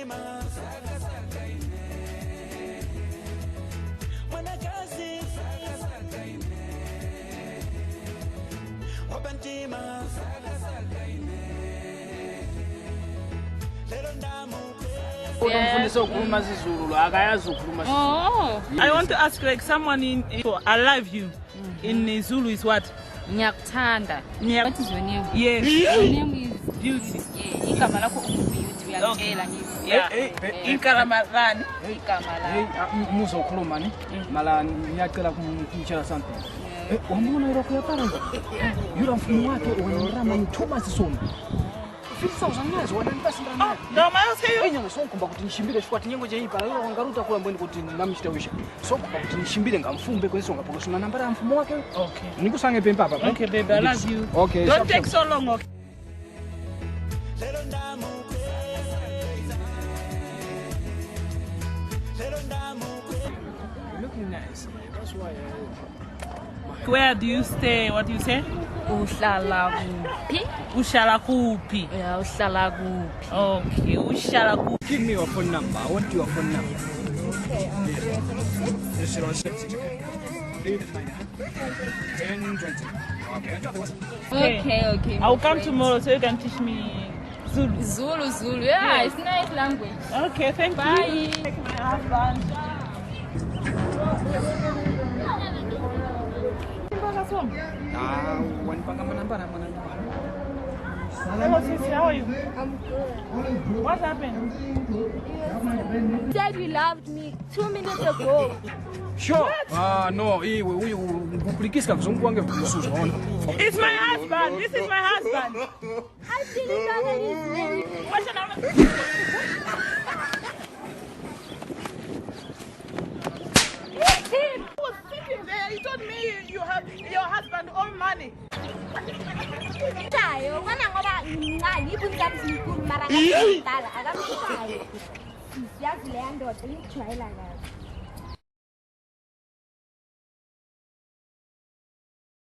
I want to ask, like, someone in I love you in Zulu is what? Nyakuthanda. What is your name? Yes. Your name is Beauty. Yeah. Igama lakho uBeauty uyangitshela ngithi. Yeah. Inkaramalani. Igama lakho. Musa ukhuluma ni mala ngiyacela kumtshela something. Wambona iroko yapara yura mfumo wake unamrama mthuma sisona. Ufisa uzanyazi wena ntasinda. No, mayo Enyanga sonkumba kuti nishimbire shwati nyengo je ipa lero ngaruta kula mbweni kuti namishitawisha. Sonkumba kuti nishimbire ngamfumbe kwesonga poko sona nambara mfumo wake. Okay. Nikusange pempa papa. Okay, baby, I love you. Okay. Don't take so long, okay? Looking nice. That's why Where do you stay? What do you say? Uhlala kuphi? Ushala kuphi. Yeah, uhlala kuphi. Okay, ushala kuphi. give me your phone number. I want your phone number. Okay. Yes, 06. Leave it like that. 10, 20. Okay. Okay. I'll come tomorrow so you can teach me Zulu. Zulu. Yeah, it's nice language. Okay, thank Bye. you. Take my husband. Hello, sis, how are you? I'm good. What happened? You said you loved me 2 minutes ago. Sure. No, huyu kukulikisa kuzungu wange kusuza ona. It's my husband. This is my husband. I didn't know that he's married. What's your name? He was sitting there. He told me you have your husband own money. Tayo, mana ngoba ngani ibunza mzimkhulu mara ngidala akamshayo. Siyazi le ndoda ijwayela ngayo.